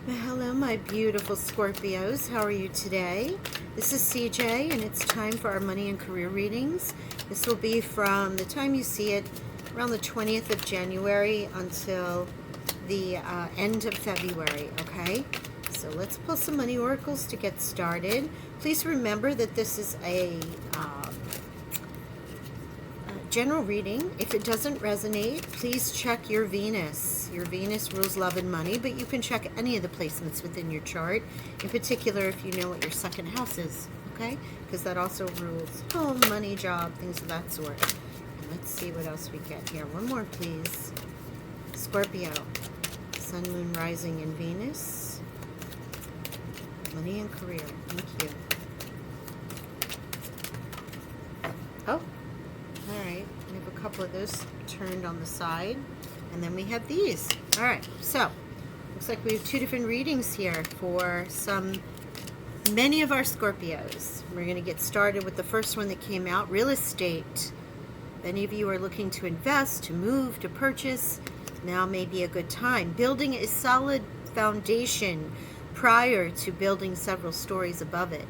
Well, hello, my beautiful Scorpios. How are you today? This is CJ, and it's time for our money and career readings. This will be from the time you see it around the 20th of January until the end of February, okay? So let's pull some money oracles to get started. Please remember that this is a general reading. If it doesn't resonate, please check your Venus. Your Venus rules love and money, but you can check any of the placements within your chart, in particular if you know what your second house is, okay? Because that also rules home, money, job, things of that sort. And let's see what else we get here. One more, please. Scorpio, Sun, Moon, Rising, and Venus. Money and career. Thank you. Oh. All right, we have a couple of those turned on the side, and then we have these. All right, so looks like we have two different readings here for many of our Scorpios. We're going to get started with the first one that came out, real estate. If any of you are looking to invest, to move, to purchase, now may be a good time. Building a solid foundation prior to building several stories above it.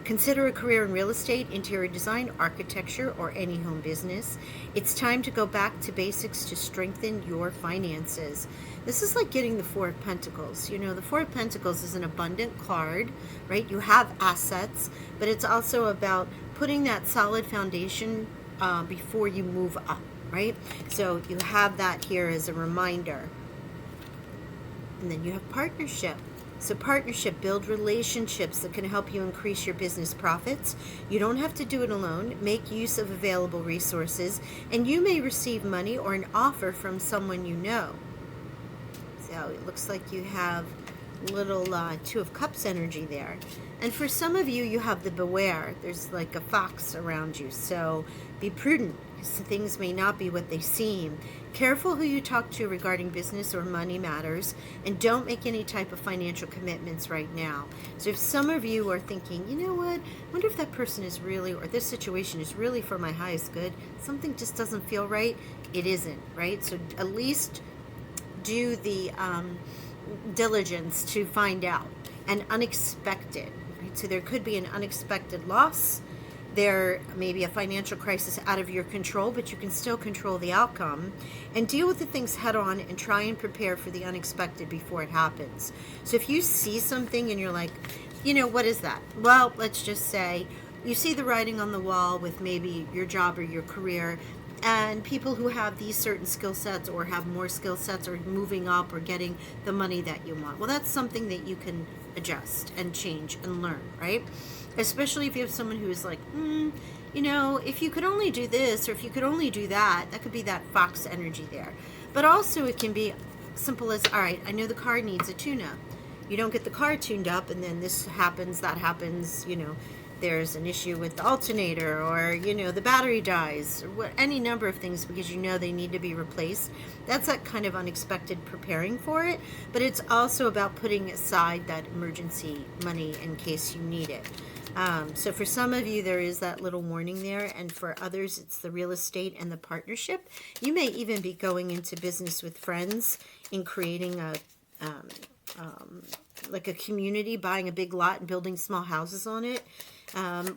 Consider a career in real estate, interior design, architecture, or any home business. It's time to go back to basics to strengthen your finances. This is like getting the Four of Pentacles. You know, the Four of Pentacles is an abundant card, right? You have assets, but it's also about putting that solid foundation before you move up, right? So you have that here as a reminder. And then you have partnership. So partnership, build relationships that can help you increase your business profits. You don't have to do it alone. Make use of available resources, and you may receive money or an offer from someone you know. So it looks like you have little Two of Cups energy there. And for some of you, you have the beware. There's like a fox around you. So be prudent, because things may not be what they seem. Careful who you talk to regarding business or money matters, and don't make any type of financial commitments right now. So if some of you are thinking, you know what, I wonder if that person is really, or this situation is really for my highest good, something just doesn't feel right, it isn't, right? So at least do the diligence to find out. And unexpected, right? So there could be an unexpected loss. There may be a financial crisis out of your control, but you can still control the outcome and deal with the things head on and try and prepare for the unexpected before it happens. So if you see something and you're like, you know, what is that? Well, let's just say you see the writing on the wall with maybe your job or your career, and people who have these certain skill sets or have more skill sets are moving up or getting the money that you want. Well, that's something that you can adjust and change and learn, right? Especially if you have someone who is like, you know, if you could only do this or if you could only do that, that could be that fox energy there. But also it can be simple as, all right, I know the car needs a tune-up. You don't get the car tuned up, and then this happens, that happens, you know, there's an issue with the alternator, or, you know, the battery dies, or any number of things because you know they need to be replaced. That's that kind of unexpected preparing for it, but it's also about putting aside that emergency money in case you need it. So for some of you, there is that little warning there, and for others, it's the real estate and the partnership. You may even be going into business with friends in creating a like a community, buying a big lot and building small houses on it.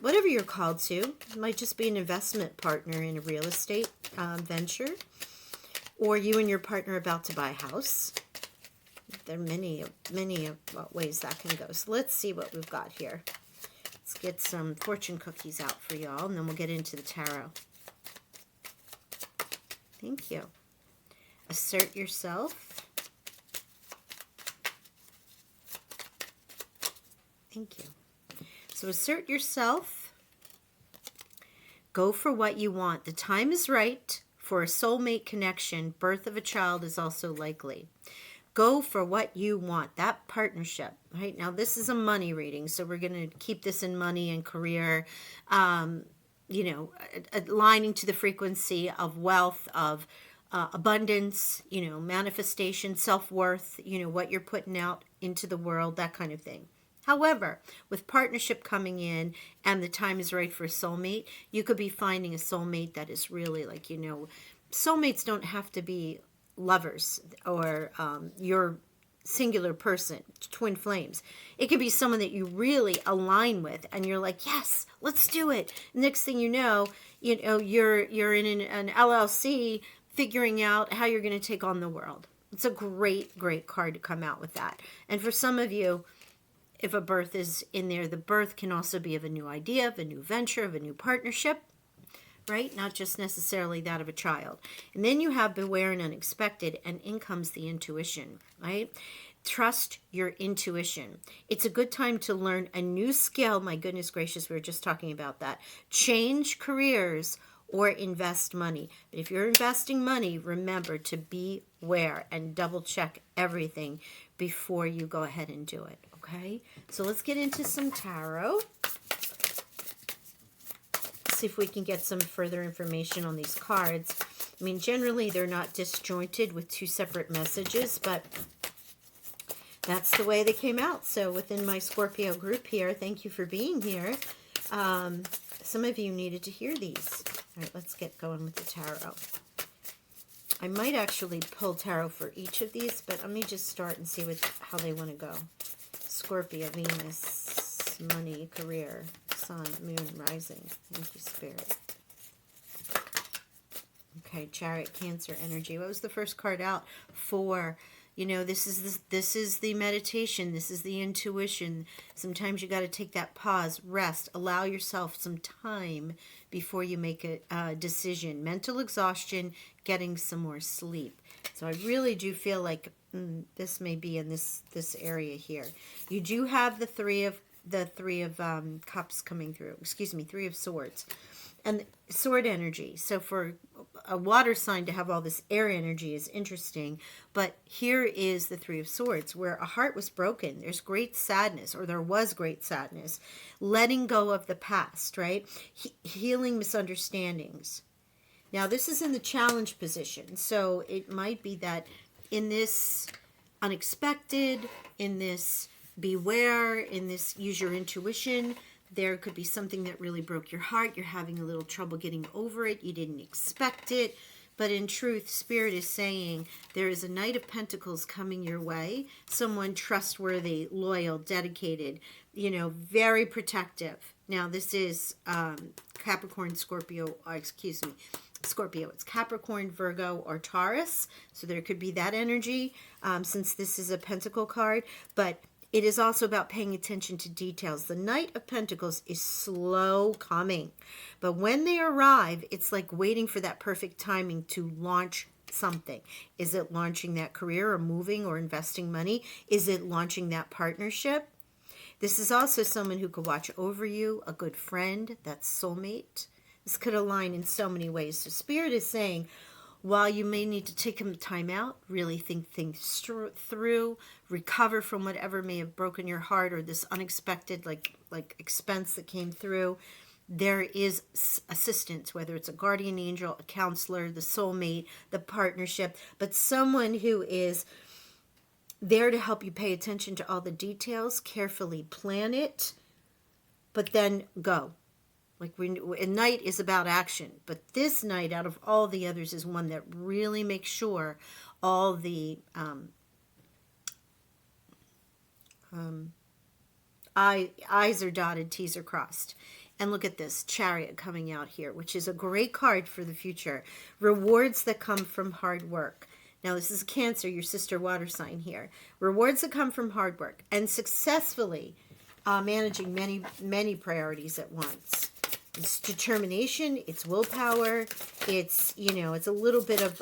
Whatever you're called to. It might just be an investment partner in a real estate venture, or you and your partner about to buy a house. There are many ways that can go. So let's see what we've got here. Let's get some fortune cookies out for y'all, and then we'll get into the tarot. Thank you. Assert yourself. Thank you. So assert yourself. Go for what you want. The time is right for a soulmate connection. Birth of a child is also likely. Go for what you want. That partnership, right? Now, this is a money reading, so we're going to keep this in money and career, you know, aligning to the frequency of wealth, of abundance, you know, manifestation, self-worth, you know, what you're putting out into the world, that kind of thing. However, with partnership coming in and the time is right for a soulmate, you could be finding a soulmate that is really like, you know, soulmates don't have to be lovers or your singular person, twin flames. It could be someone that you really align with and you're like, yes, let's do it. Next thing you know, you're in an LLC figuring out how you're going to take on the world. It's a great, great card to come out with that. And for some of you, if a birth is in there, the birth can also be of a new idea, of a new venture, of a new partnership, right? Not just necessarily that of a child. And then you have beware and unexpected, and in comes the intuition, right? Trust your intuition. It's a good time to learn a new skill. My goodness gracious, we were just talking about that. Change careers or invest money. But if you're investing money, remember to beware and double check everything before you go ahead and do it, okay? So let's get into some tarot. See if we can get some further information on these cards. I mean, generally they're not disjointed with two separate messages, but that's the way they came out. So within my Scorpio group here, thank you for being here. Some of you needed to hear these. All right, let's get going with the tarot. I might actually pull tarot for each of these, but let me just start and see how they want to go. Scorpio, Venus, money, career, sun, moon, rising. Thank you, Spirit. Okay, Chariot, Cancer, energy. What was the first card out? 4. This is the meditation. This is the intuition. Sometimes you got to take that pause, rest, allow yourself some time before you make a decision. Mental exhaustion, getting some more sleep. So I really do feel like this may be in this area here. You do have the three of cups coming through. Excuse me, 3 of swords. And sword energy. So for a water sign to have all this air energy is interesting. But here is the 3 of swords, where a heart was broken. There's great sadness, or there was great sadness. Letting go of the past, right? Healing misunderstandings. Now, this is in the challenge position. So it might be that in this unexpected, in this beware, in this use your intuition, there could be something that really broke your heart. You're having a little trouble getting over it. You didn't expect it. But in truth, Spirit is saying there is a Knight of Pentacles coming your way. Someone trustworthy, loyal, dedicated, very protective. Now, this is Capricorn, Scorpio, Scorpio. It's Capricorn, Virgo, or Taurus. So there could be that energy since this is a Pentacle card. But it is also about paying attention to details. The Knight of Pentacles is slow coming. But when they arrive, it's like waiting for that perfect timing to launch something. Is it launching that career or moving or investing money? Is it launching that partnership? This is also someone who could watch over you, a good friend, that's soulmate. This could align in so many ways. So Spirit is saying, while you may need to take some time out, really think things through, recover from whatever may have broken your heart or this unexpected like expense that came through, there is assistance, whether it's a guardian angel, a counselor, the soulmate, the partnership, but someone who is there to help you pay attention to all the details, carefully plan it, but then go. Like a night is about action, but this night out of all the others is one that really makes sure all the I's are dotted, T's are crossed. And look at this Chariot coming out here, which is a great card for the future. Rewards that come from hard work. Now, this is Cancer, your sister water sign here. Rewards that come from hard work and successfully managing many priorities at once. It's determination, it's willpower, it's, it's a little bit of,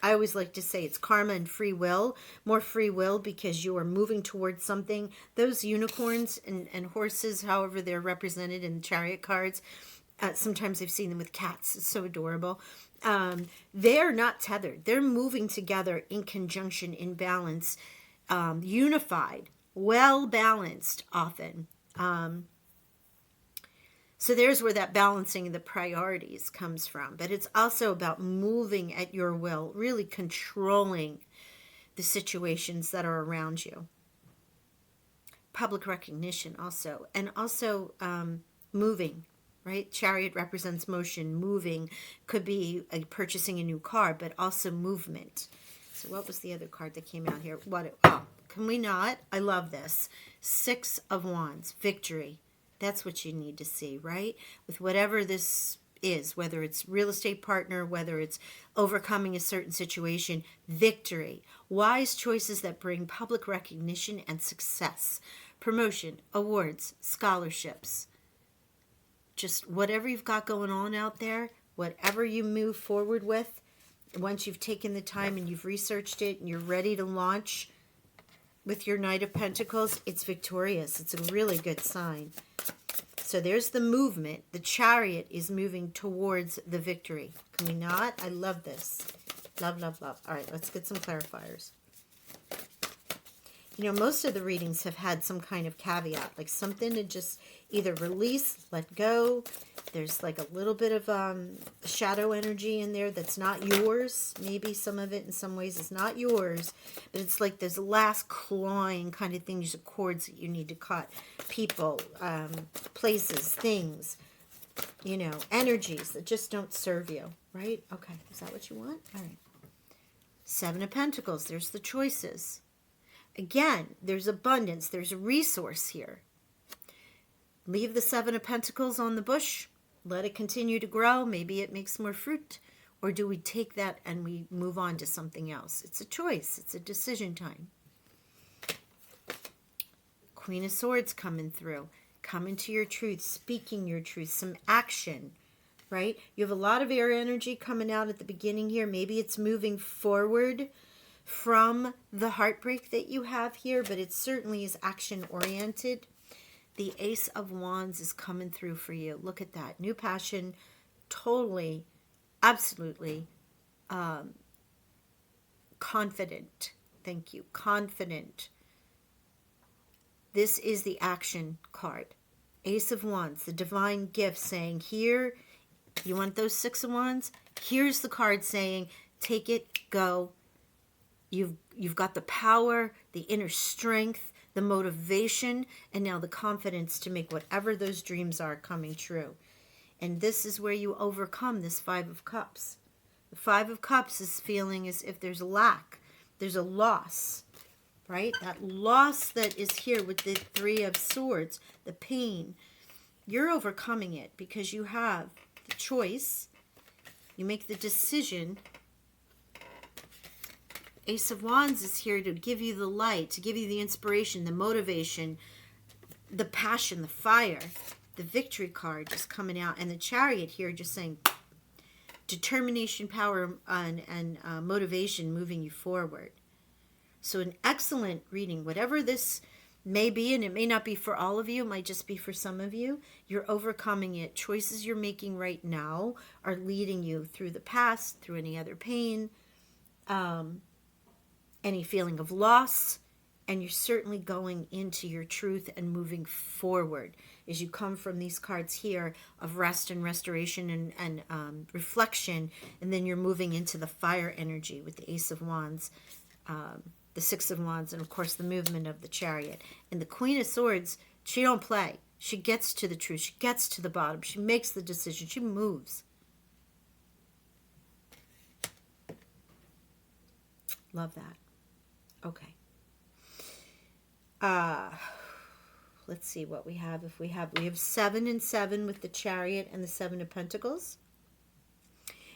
I always like to say it's karma and free will. More free will because you are moving towards something. Those unicorns and horses, however they're represented in Chariot cards, sometimes I've seen them with cats. It's so adorable. They're not tethered. They're moving together in conjunction, in balance, unified, well-balanced often. So there's where that balancing of the priorities comes from. But it's also about moving at your will, really controlling the situations that are around you. Public recognition also. And also moving, right? Chariot represents motion. Moving could be purchasing a new car, but also movement. So what was the other card that came out here? Can we not? I love this. 6 of Wands, victory. That's what you need to see, right? With whatever this is, whether it's real estate partner, whether it's overcoming a certain situation, victory. Wise choices that bring public recognition and success. Promotion, awards, scholarships. Just whatever you've got going on out there, whatever you move forward with, once you've taken the time and you've researched it and you're ready to launch with your Knight of Pentacles, it's victorious. It's a really good sign. So there's the movement. The Chariot is moving towards the victory. Can we not? I love this. Love, love, love. All right, let's get some clarifiers. You know, most of the readings have had some kind of caveat, like something to just either release, let go. There's like a little bit of shadow energy in there that's not yours. Maybe some of it in some ways is not yours, but it's like there's last clawing kind of things, cords that you need to cut. People, places, things, you know, energies that just don't serve you, right? Okay, is that what you want? All right. 7 of Pentacles, there's the choices. Again, there's abundance, there's a resource here. Leave the 7 of Pentacles on the bush. Let it continue to grow. Maybe it makes more fruit. Or do we take that and we move on to something else? It's a choice. It's a decision time. Queen of Swords coming through. Coming to your truth. Speaking your truth. Some action. Right? You have a lot of air energy coming out at the beginning here. Maybe it's moving forward from the heartbreak that you have here. But it certainly is action oriented. The Ace of Wands is coming through for you. Look at that. New passion. Totally, absolutely confident. Thank you. Confident. This is the action card. Ace of Wands, the divine gift saying, here, you want those 6 of Wands? Here's the card saying, take it, go. You've got the power, the inner strength, the motivation, and now the confidence to make whatever those dreams are coming true. And this is where you overcome this 5 of Cups. The 5 of Cups is feeling as if there's a lack, there's a loss, right? That loss that is here with the 3 of Swords, the pain. You're overcoming it because you have the choice. You make the decision. Ace of Wands is here to give you the light, to give you the inspiration, the motivation, the passion, the fire. The victory card is coming out. And the Chariot here just saying determination, power, and motivation moving you forward. So an excellent reading. Whatever this may be, and it may not be for all of you, it might just be for some of you. You're overcoming it. Choices you're making right now are leading you through the past, through any other pain, any feeling of loss, and you're certainly going into your truth and moving forward as you come from these cards here of rest and restoration and reflection, and then you're moving into the fire energy with the Ace of Wands, the 6 of Wands, and of course the movement of the Chariot. And the Queen of Swords, she don't play. She gets to the truth. She gets to the bottom. She makes the decision. She moves. Love that. Okay. Let's see what we have. We have 7 and 7 with the Chariot and the 7 of Pentacles.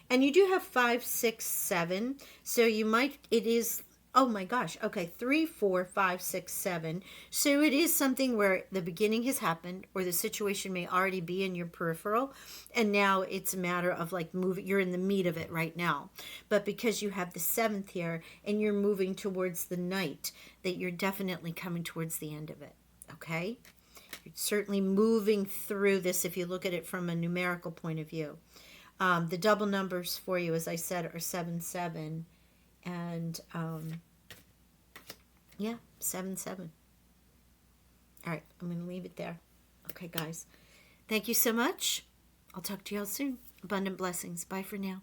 And you do have 5, 6, 7. So you might, it is, oh my gosh. Okay. 3, 4, 5, 6, 7. So it is something where the beginning has happened or the situation may already be in your peripheral. And now it's a matter of like moving, you're in the meat of it right now. But because you have the 7th here and you're moving towards the Knight, that you're definitely coming towards the end of it. Okay? You're certainly moving through this if you look at it from a numerical point of view. The double numbers for you, as I said, are 7, 7. And, yeah, 7, 7. All right, I'm going to leave it there. Okay, guys. Thank you so much. I'll talk to y'all soon. Abundant blessings. Bye for now.